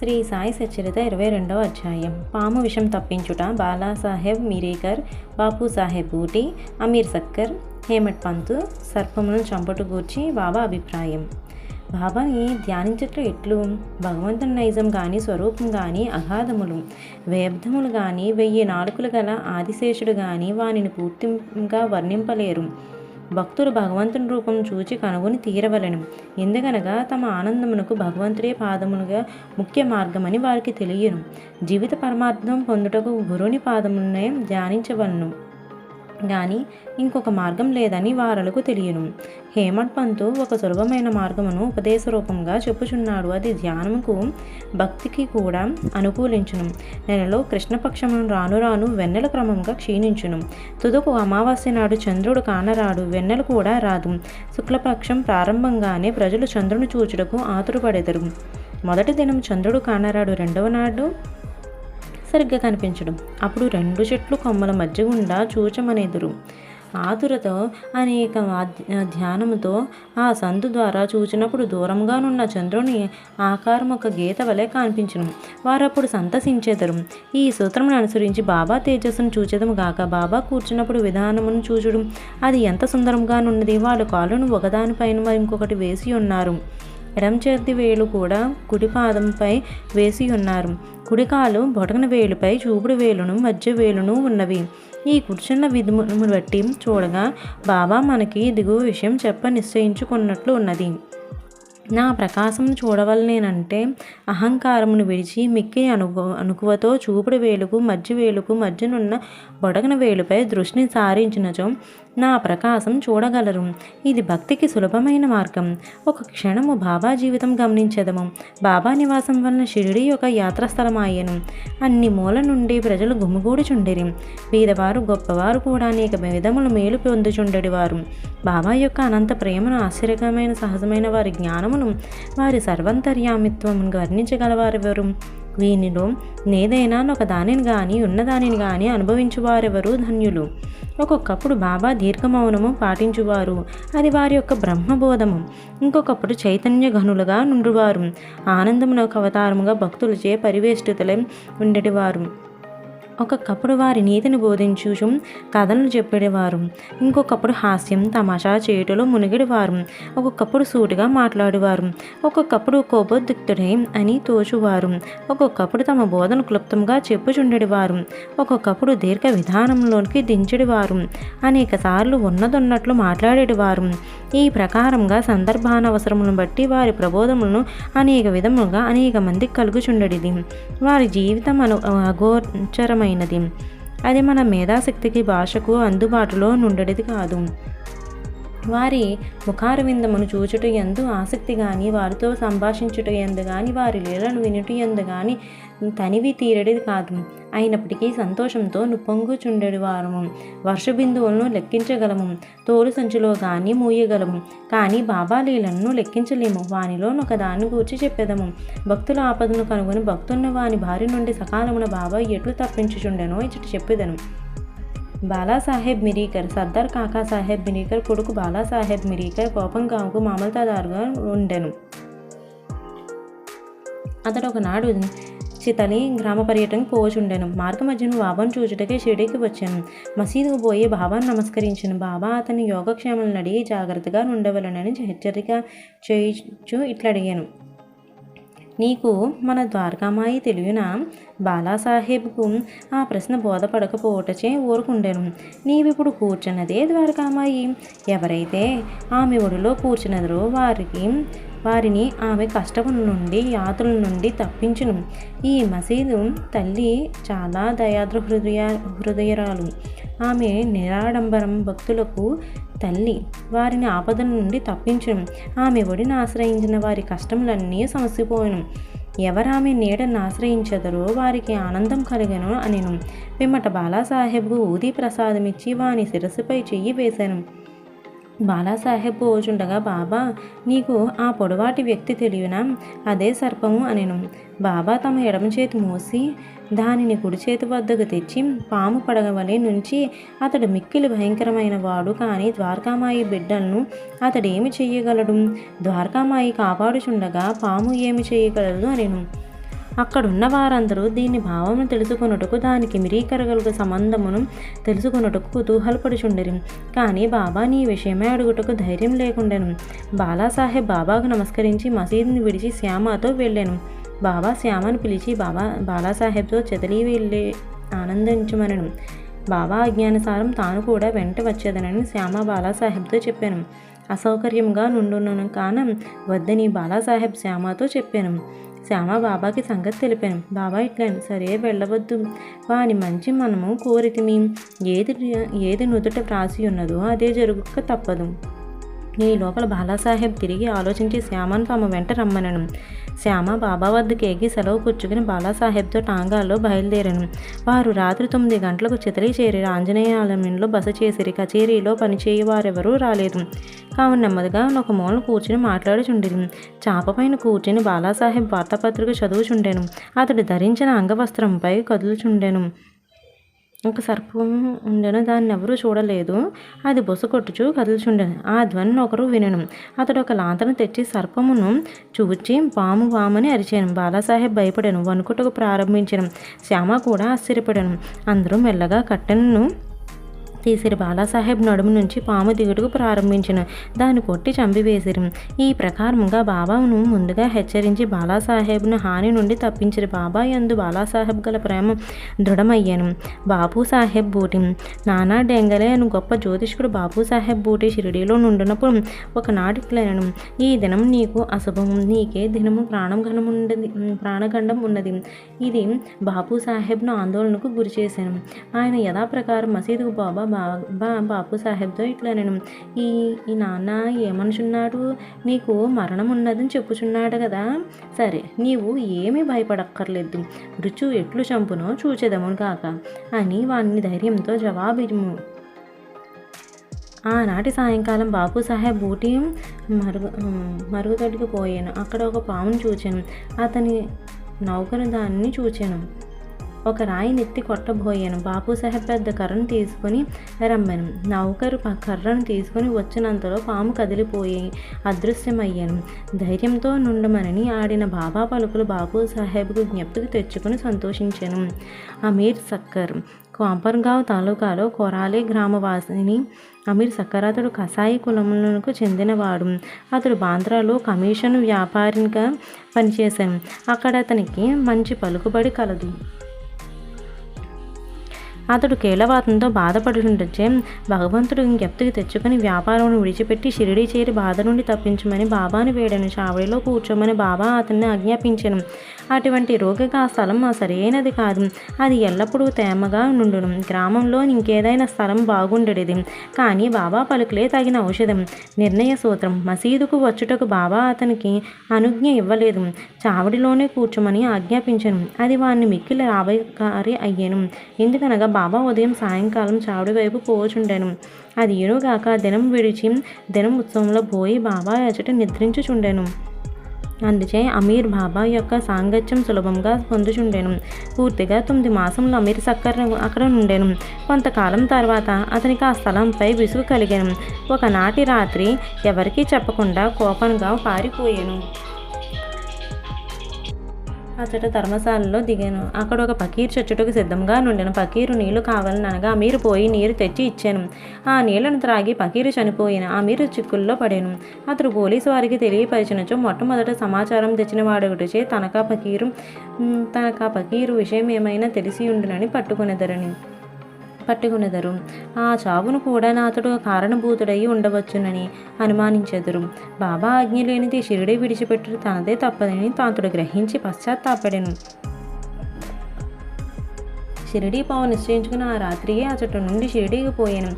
శ్రీ సాయి సచరిత 22వ అధ్యాయం. పాము విషం తప్పించుట. బాలాసాహెబ్ మిరేకర్, బాపు సాహెబ్ బూటి, అమీర్ సక్కర్, హేమట్ పంతు సర్పములను చంపుట గూర్చి బాబా అభిప్రాయం. బాబాని ధ్యానించట్లు ఎట్లు? భగవంతుని నైజం కానీ స్వరూపం కానీ అగాధములు, వేబ్ధములు కానీ 1000 నాలుకలు గల ఆదిశేషుడు కానీ వానిని పూర్తిగా వర్ణింపలేరు. భక్తులు భగవంతుని రూపం చూచి కనుగొని తీరవలెను. ఎందుకనగా తమ ఆనందమునకు భగవంతుడే పాదములుగా ముఖ్య మార్గమని వారికి తెలియను. జీవిత పరమార్థం పొందుటకు గురుని పాదములనే ధ్యానించవలను కానీ ఇంకొక మార్గం లేదని వారలకు తెలియను. హేమట్ పంతు ఒక సులభమైన మార్గమును ఉపదేశ రూపంగా చెప్పుచున్నాడు. అది ధ్యానముకు భక్తికి కూడా అనుకూలించును. నెలలో కృష్ణపక్షమును రాను రాను వెన్నెల క్రమంగా క్షీణించును. తుదకు అమావాస్య నాడు చంద్రుడు కానరాడు, వెన్నెల కూడా రాదు. శుక్లపక్షం ప్రారంభంగానే ప్రజలు చంద్రుని చూచుటకు ఆతురపడెదరు. మొదటి దినం చంద్రుడు కానరాడు, రెండవ నాడు సరిగ్గా కనిపించడం. అప్పుడు 2 చెట్లు కొమ్మల మధ్య గుండా చూచమనేదురు. ఆతురతో అనేక ధ్యానముతో ఆ సందు ద్వారా చూచినప్పుడు దూరంగానున్న చంద్రుని ఆకారం ఒక గీత వలె కనిపించును. వారప్పుడు సంతసించెదరు. ఈ సూత్రమును అనుసరించి బాబా తేజస్సును చూచెదము గాక. బాబా కూర్చున్నప్పుడు విధానమును చూచుడు. అది ఎంత సుందరంగానున్నది. వాళ్ళ కాళ్ళను ఒకదానిపైన ఇంకొకటి వేసి ఉన్నారు. ఎడమ చేతి వేలు కూడా కుడి పాదంపై వేసి ఉన్నారు. కుడికాలు బొటకన వేలుపై చూపుడు వేలును మధ్య వేలును ఉన్నవి. ఈ కూర్చున్న విధమును బట్టి చూడగా బాబా మనకి దిగువ విషయం నిశ్చయించుకున్నట్లు ఉన్నది. నా ప్రకాశం చూడవలనేనంటే అహంకారమును విడిచి మిక్కిలి అనుకువతో చూపుడు వేలుకు మధ్య వేలుకు మధ్యనున్న బొడగన వేలుపై దృష్టిని సారించినచో నా ప్రకాశం చూడగలరు. ఇది భక్తికి సులభమైన మార్గం. ఒక క్షణము బాబా జీవితం గమనించదము. బాబా నివాసం వలన షిరిడి యొక్క యాత్రాస్థలమాయెను. అన్ని మూల నుండి ప్రజలు గుమిగూడుచుండిరి. పేదవారు గొప్పవారు కూడా అనేక విధములు మేలు పొందుచుండెడివారు. బాబా యొక్క అనంత ప్రేమను, ఆశ్చర్యకరమైన సహజమైన వారి జ్ఞానమును, వారి సర్వంతర్యామిత్వమును వర్ణించగలవారెవరు? వీనిలో నేదైనా ఒక దానిని కానీ ఉన్నదానిని కానీ అనుభవించువారెవరు ధన్యులు. ఒక్కొక్కప్పుడు బాబా దీర్ఘమౌనము పాటించువారు. అది వారి యొక్క బ్రహ్మబోధము. ఇంకొకప్పుడు చైతన్య ఘనులుగా నుండువారు. ఆనందమునకు అవతారముగా భక్తులచే పరివేష్టితులై ఉండేటివారు. ఒక్కొక్కప్పుడు వారి నీతిని బోధించుచు కథలను చెప్పేవారు. ఇంకొకప్పుడు హాస్యం తమాషా చేటులో మునిగిడివారు. ఒక్కొక్కప్పుడు సూటిగా మాట్లాడేవారు. ఒక్కొక్కప్పుడు కోపోద్రిక్తుడే అని తోచువారు. ఒక్కొక్కప్పుడు తమ బోధన క్లుప్తంగా చెప్పుచుండేవారు. ఒక్కొక్కప్పుడు దీర్ఘ విధానంలోనికి దించెడివారు. అనేక సార్లు ఉన్నదొన్నట్లు మాట్లాడేవారు. ఈ ప్రకారంగా సందర్భానవసరములను బట్టి వారి ప్రబోధములను అనేక విధములుగా అనేక మందికి కలుగుచుండేది. వారి జీవితం అగోచరమైనది. అది మన మేధాశక్తికి భాషకు అందుబాటులో నుండేది కాదు. వారి ముఖారవిందమును చూచుట యందు ఆసక్తి కానీ, వారితో సంభాషించుట యందు కానీ, వారి లీలను వినుట యందు కానీ తనివి తీరడేది కాదు. అయినప్పటికీ సంతోషంతో నుప్పొంగుచుండెడివారము. వర్షబిందువులను లెక్కించగలము, తోలు సంచిలో కానీ మూయగలము. కానీ బాబా లీలను లెక్కించలేము. వానిలోనొక దాన్ని గూర్చి చెప్పేదము. భక్తుల ఆపదను కనుగొని భక్తున్న వాని బారి నుండి సకాలమున బాబా ఎట్లు తప్పించుచుండెనో ఇచ్చట చెప్పేదను. బాలాసాహెబ్ మిరీకర్. సర్దార్ కాకాసాహెబ్ మిరీకర్ కొడుకు బాలాసాహెబ్ మిరీకర్ కోపంగాంకు మామల్తాదారుగా ఉండెను. అతడు ఒకనాడు చితలి గ్రామ పర్యటనకు పోచుండెను. మార్గ మధ్యను బాబాను చూచుటకే షిరిడీకి వచ్చాను. మసీదుకు పోయి బాబాను నమస్కరించాను. బాబా అతని యోగక్షేమాలను అడిగి జాగ్రత్తగా ఉండవలనని హెచ్చరిక చేయించు ఇట్లా అడిగాను. నీకు మన ద్వారకామాయి తెలియనా? బాలాసాహెబ్కు ఆ ప్రశ్న బోధపడకపోవటచే ఊరుకుండెను. నీవిప్పుడు కూర్చున్నదే ద్వారకామాయి. ఎవరైతే ఆమె ఒడిలో కూర్చున్నదో వారిని ఆమె కష్టం నుండి యాతుల నుండి తప్పించును. ఈ మసీదు తల్లి చాలా హృదయరాలు. ఆమె నిరాడంబరం భక్తులకు తల్లి. వారిని ఆపదల నుండి తప్పించును. ఆమె ఒడిని ఆశ్రయించిన వారి కష్టములన్నీ సమసిపోయాను. ఎవరామె నీడను ఆశ్రయించదరో వారికి ఆనందం కలిగను అనెను. పిమ్మట బాలాసాహెబ్కు ఊదీ ప్రసాదమిచ్చి వాని శిరస్సుపై చెయ్యి వేశాను. బాలాసాహెబ్ పోచుండగా బాబా, నీకు ఆ పొడవాటి వ్యక్తి తెలియనా? అదే సర్పము అనెను. బాబా తమ ఎడమ చేతి మూసి దానిని కుడి చేతి వద్దకు తెచ్చి పాము పడగవలే నుంచి అతడు మిక్కిలి భయంకరమైన వాడు. కానీ ద్వారకామాయి బిడ్డలను అతడేమి చెయ్యగలడు? ద్వారకామాయి కాపాడుచుండగా పాము ఏమి చేయగలదు అనెను. అక్కడున్న వారందరూ దీని భావమును తెలుసుకొనుటకు దానికి మిరీకరగలుగు సంబంధమును తెలుసుకొనుటకు కుతూహలపడుచుండిరి. కానీ బాబా నీ విషయమే అడుగుటకు ధైర్యం లేకుండెను. బాలాసాహెబ్ బాబాకు నమస్కరించి మసీదుని విడిచి శ్యామతో వెళ్ళాను. బాబా శ్యామను పిలిచి బాలాసాహెబ్తో చెదలి వెళ్ళి ఆనందించమనను. బాబా ఆజ్ఞానుసారం తాను కూడా వెంట వచ్చేదనని శ్యామ బాలాసాహెబ్తో చెప్పాను. అసౌకర్యంగా నుండును కాన వద్దని బాలాసాహెబ్ శ్యామతో చెప్పాను. శ్యామ బాబాకి సంగతి తెలిపాను. బాబా ఇట్లాను, సరే వెళ్ళవద్దు, వాని మంచి మనము కోరితిమి, ఏది నుదుట వ్రాసి ఉన్నదో అదే జరుగుక తప్పదు. ఈ లోపల బాలాసాహెబ్ తిరిగి ఆలోచించి శ్యామను తమ వెంట రమ్మనను. శ్యామ బాబా వద్దకు ఎగి సెలవు పుచ్చుకుని బాలాసాహెబ్తో టాంగాలో బయలుదేరాను. వారు రాత్రి 9 గంటలకు చితలి చేరి ఆంజనేయాలయంలో బస చేసిరి. కచేరీలో పనిచేయ వారెవరూ రాలేదు. కావున నెమ్మదిగా ఒక మూల కూర్చుని మాట్లాడుచుండిరి. చాపపైన కూర్చుని బాలాసాహెబ్ వార్తాపత్రిక చదువుచుండెను. అతడు ధరించిన అంగవస్త్రంపై కదులుచుండెను. ఒక సర్పం ఉండెను. దాన్ని ఎవరూ చూడలేదు. అది బొసకొట్టుచు కదులుచుండెను. ఆ ధ్వనిని ఒకరు వినెను. అతడు ఒక లాంతను తెచ్చి సర్పమును చూచి పాము పామని అరిచాను. బాలాసాహెబ్ భయపడాను, వణుకుటకు ప్రారంభించను. శ్యామ కూడా ఆశ్చర్యపడాను. అందరూ మెల్లగా కట్టెను తీసిరి. బాలాసాహెబ్ నడుము నుంచి పాము దిగుటకు ప్రారంభించిన. దాన్ని కొట్టి చంపివేసిరి. ఈ ప్రకారంగా బాబాను ముందుగా హెచ్చరించి బాలాసాహెబ్ను హాని నుండి తప్పించిరి. బాబా యందు బాలాసాహెబ్ గల ప్రేమ దృఢమయ్యాను. బాపూసాహెబ్ బూటి నానా డెంగలే అని గొప్ప జ్యోతిష్కుడు బాపూసాహెబ్ బూటి షిరిడీలో నుండినప్పుడు ఒకనాటి ఇట్లనను, ఈ దినం నీకు అశుభము, నీకే దినము ప్రాణగండం ఉన్నది. ఇది బాపూసాహెబ్ను ఆందోళనకు గురి చేశాను. ఆయన యథాప్రకారం మసీదుకు బాపూసాహెబ్తో ఇట్లా నేను ఈ నాన్న ఏమనుచున్నాడు, నీకు మరణం ఉన్నదని చెప్పుచున్నాడు కదా, సరే నీవు ఏమీ భయపడక్కర్లేదు, రుచు ఎట్లు చంపునో చూచెదము కాక అని వాణ్ణి ధైర్యంతో జవాబిము. ఆనాటి సాయంకాలం బాపూసాహెబ్ బూటి మరుగుదొడ్డికి పోయాను. అక్కడ ఒక పామును చూచాను. అతని నౌకరు దాన్ని చూచాను. ఒక రాయి నెత్తి కొట్టబోయాను. బాపూసాహెబ్ పెద్ద కర్రను తీసుకుని రమ్మాను. నౌకరు కర్రను తీసుకుని వచ్చినంతలో పాము కదిలిపోయి అదృశ్యమయ్యాను. ధైర్యంతో నుండమని ఆడిన బాబా పలుకులు బాపూసాహెబ్కు జ్ఞప్తికి తెచ్చుకుని సంతోషించాను. అమీర్ సక్కర్ కోంపర్గావ్ తాలూకాలో కొరాలే గ్రామవాసిని అమీర్ సక్కర్. అతడు కసాయి కులములకు చెందినవాడు. అతడు బాంద్రాలో కమిషన్ వ్యాపారిగా పనిచేశాను. అక్కడ అతనికి మంచి పలుకుబడి కలదు. అతడు కీలవాతంతో బాధపడుతుంటే భగవంతుడు జ్ఞప్తికి తెచ్చుకుని వ్యాపారం విడిచిపెట్టి షిరిడీ చేరి బాధ నుండి తప్పించమని బాబాను వేడాను. చావడిలో కూర్చోమని బాబా అతన్ని ఆజ్ఞాపించాను. అటువంటి రోగికి ఆ స్థలం సరైనది కాదు. అది ఎల్లప్పుడూ తేమగా నుండును. గ్రామంలో ఇంకేదైనా స్థలం బాగుండేది. కానీ బాబా పలుకులే తగిన ఔషధం. నిర్ణయ సూత్రం. మసీదుకు వచ్చుటకు బాబా అతనికి అనుజ్ఞ ఇవ్వలేదు. చావడిలోనే కూర్చోమని ఆజ్ఞాపించాను. అది వాణ్ణి మిక్కిలి లాభకారి అయ్యాను. ఎందుకనగా బాబా ఉదయం సాయంకాలం చావడి వైపు పోచుండాను. అది ఏనుగాక దినం విడిచి దినం ఉత్సవంలో పోయి బాబా ఎచట నిద్రించుచుండెను. అందుచే అమీర్ బాబా యొక్క సాంగత్యం సులభంగా పొందుచుండెను. పూర్తిగా 9 మాసంలో అమీర్ సక్కర్ అక్కడ నుండెను. కొంతకాలం తర్వాత అతనికి ఆ స్థలంపై విసుగు కలిగాను. ఒకనాటి రాత్రి ఎవరికీ చెప్పకుండా కోపంగా పారిపోయాను. అచ్చట ధర్మశాలలో దిగాను. అక్కడ ఒక పకీరు చచ్చుటకు సిద్ధంగా నుండిన. పకీరు నీళ్లు కావాలని అనగా అమీరు పోయి నీరు తెచ్చి ఇచ్చాను. ఆ నీళ్లను త్రాగి పకీరు చనిపోయిన. అమీరు చిక్కుల్లో పడాను. అతడు పోలీసు వారికి తెలియపరిచినచో మొట్టమొదట సమాచారం తెచ్చిన వాడొకటిచే తనకా పకీరు విషయం ఏమైనా తెలిసి ఉండునని పట్టుకునేదరు. ఆ చావును కూడా అతడు కారణభూతుడై ఉండవచ్చునని అనుమానించెదరు. బాబా ఆజ్ఞ లేనిది షిరిడీ విడిచిపెట్టుట తనదే తప్పదని అతడు గ్రహించి పశ్చాత్తాపడెను. షిరిడీ పోవ నిశ్చయించుకుని ఆ రాత్రియే అచట నుండి షిరిడీకి పోయాను.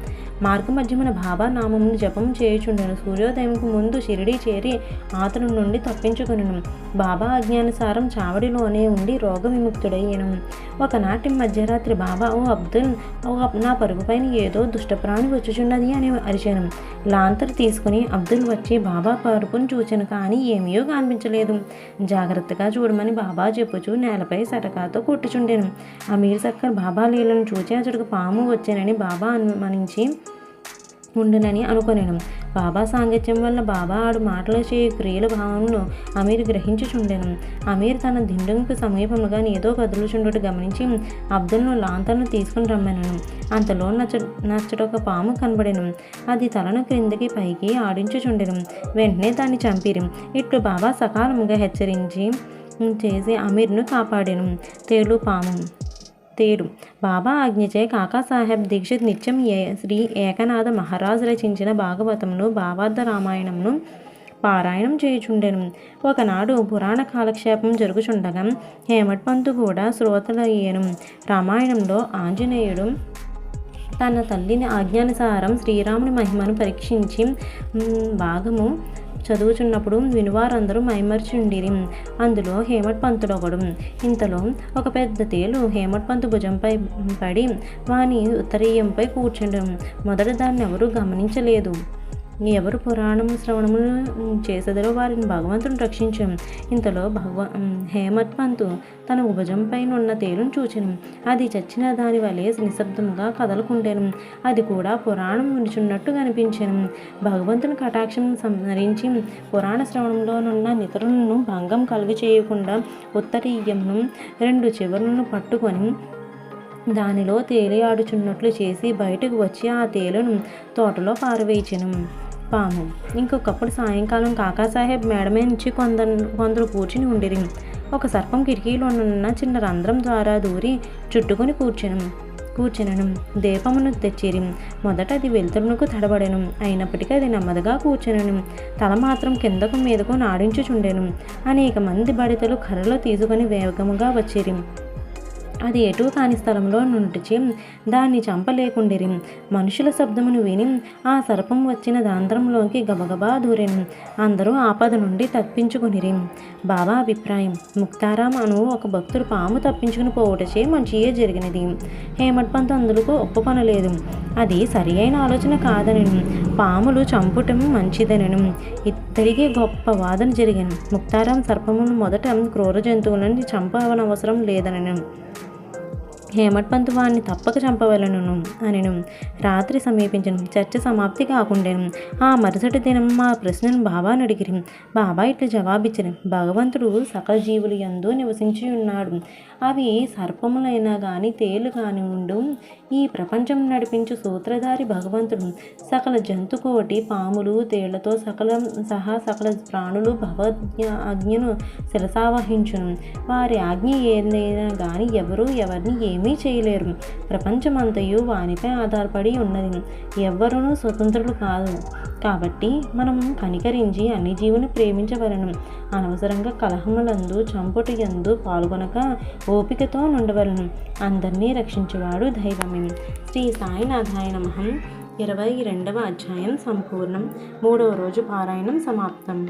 మార్గ మధ్యమున బాబా నామమును జపం చేయుచుండెను. సూర్యోదయంకు ముందు షిరిడీ చేరి అతను నుండి తప్పించుకునెను. బాబా ఆజ్ఞానుసారం చావడిలోనే ఉండి రోగ విముక్తుడయ్యాను. ఒకనాటి మధ్యరాత్రి బాబా, ఓ అబ్దుల్, నా పరుగుపైన ఏదో దుష్టప్రాణి వచ్చుచున్నది అని అరిచాను. లాంతర్ తీసుకుని అబ్దుల్ వచ్చి బాబా పరుపును చూచాను. కానీ ఏమీయో కనిపించలేదు. జాగ్రత్తగా చూడమని బాబా చెప్పుచూ నేలపై సటకాతో కొట్టుచుండెను. అమీర్ సక్కర్ బాబా లీలను చూచి అతడికి పాము వచ్చానని బాబా అనుమానించి ఉండునని అనుకొనెను. బాబా సాంగత్యం వల్ల బాబా ఆడు మాటలు చేయు క్రియల భావనను అమీర్ గ్రహించుచుండెను. అమీర్ తన దిండుకు సమీపముగా ఏదో కదులుచుండుట గమనించి అబ్దుల్ను లాంతర్ను తీసుకుని రమ్మనెను. అంతలో నచ్చటొక పాము కనబడెను. అది తలను క్రిందికి పైకి ఆడించుచుండెను. వెంటనే దాన్ని చంపిరి. ఇట్లు బాబా సకాలముగా హెచ్చరించి చేసి అమీర్ను కాపాడెను. తేడు బాబా ఆజ్ఞచే కాకాసాహెబ్ దీక్షిత్ నిత్యం శ్రీ ఏకనాథ మహారాజ్ రచించిన భాగవతమును భావార్థ రామాయణమును పారాయణం చేయుచుండెను. ఒకనాడు పురాణ కాలక్షేపం జరుగుచుండగా హేమట్ పంతు కూడా శ్రోతలయ్యేను. రామాయణంలో ఆంజనేయుడు తన తల్లిని ఆజ్ఞానుసారం శ్రీరాముని మహిమను పరీక్షించి భాగము చదువుచున్నప్పుడు వినువారందరూ మైమర్చుండిరి. అందులో హేమట్ పంతుడు ఒకడు. ఇంతలో ఒక పెద్ద తేలు హేమట్ పంతు భుజంపై పడి వాని ఉత్తరీయంపై కూర్చుండెను. మొదట దాన్ని ఎవరూ గమనించలేదు. ఎవరు పురాణము శ్రవణములు చేసేదరో వారిని భగవంతుని రక్షించను. ఇంతలో హేమట్ పంతు తన భుజంపైనున్న తేలును చూచెను. అది చచ్చిన దాని వలె నిశ్శబ్దముగా కదలకుండెను. అది కూడా పురాణం వినుచున్నట్టు కనిపించెను. భగవంతుని కటాక్షం స్మరించి పురాణ శ్రవణంలోనున్న నితరులను భంగం కలుగు చేయకుండా ఉత్తరీయంను 2 చివరలను పట్టుకొని దానిలో తేలియాడుచున్నట్లు చేసి బయటకు వచ్చి ఆ తేలును తోటలో పారవేయించెను. పాము ఇంకొకప్పుడు సాయంకాలం కాకాసాహెబ్ మేడమే నుంచి కొందరు కూర్చుని ఉండిరి. ఒక సర్పం కిటికీలో ఉన్న చిన్న రంధ్రం ద్వారా దూరి చుట్టుకొని కూర్చునను. దీపమును తెచ్చిరి. మొదట అది వెలుతురునకు తడబడెను. అయినప్పటికీ అది నెమ్మదిగా కూర్చునను. తల మాత్రం కిందకు మీదకు నాడించుచుండెను. అనేక మంది బడితలు కర్రలు తీసుకొని వేగముగా వచ్చిరి. అది ఎటూ కాని స్థలంలో నుండిచి దాన్ని చంపలేకుండిరి. మనుషుల శబ్దమును విని ఆ సర్పం వచ్చిన దాంధ్రంలోకి గబగబా దూరెను. అందరూ ఆపద నుండి తప్పించుకునిరి. బాబా అభిప్రాయం: ముక్తారాం అను ఒక భక్తుడు పాము తప్పించుకుని పోవటచే మంచియే జరిగినది. హేమట్ పంత్ అందుకు ఒప్పుకొనలేదు. అది సరి అయిన ఆలోచన కాదనెను. పాములు చంపుటం మంచిదనెను. ఇద్దరికీ గొప్ప వాదన జరిగాను. ముక్తారాం సర్పమును మొదట క్రూర జంతువులను చంపవనవసరం లేదనెను. హేమట్ పంత్ వాణ్ణి తప్పక చంపవలెను అనెను. రాత్రి సమీపించను. చర్చ సమాప్తి కాకుండెను. ఆ మరుసటి దినం మా ప్రశ్నను బాబాను అడిగిరి. బాబా ఇట్లు జవాబిచ్చను: భగవంతుడు సకల జీవులు యందు నివసించి ఉన్నాడు. అవి సర్పములైనా గాని తేలు కాని ఉండు. ఈ ప్రపంచం నడిపించు సూత్రధారి భగవంతుడు. సకల జంతుకోటి పాములు తేళ్లతో సకల ప్రాణులు ఆజ్ఞను శిరసావహించును. వారి ఆజ్ఞ ఏదైనా గాని ఎవరు ఎవరిని ఏమీ చేయలేరు. ప్రపంచమంతయు వానిపై ఆధారపడి ఉన్నది. ఎవ్వరూ స్వతంత్రులు కాదు. కాబట్టి మనం కనికరించి అన్ని జీవుని ప్రేమించవలను. అనవసరంగా కలహములందు చంపుటి యందు పాల్గొనక ఓపికతో నుండవలను. అందరినీ రక్షించేవాడు దైవమే. శ్రీ సాయినాథాయ నమః. 22వ అధ్యాయం సంపూర్ణం. 3వ రోజు పారాయణం సమాప్తం.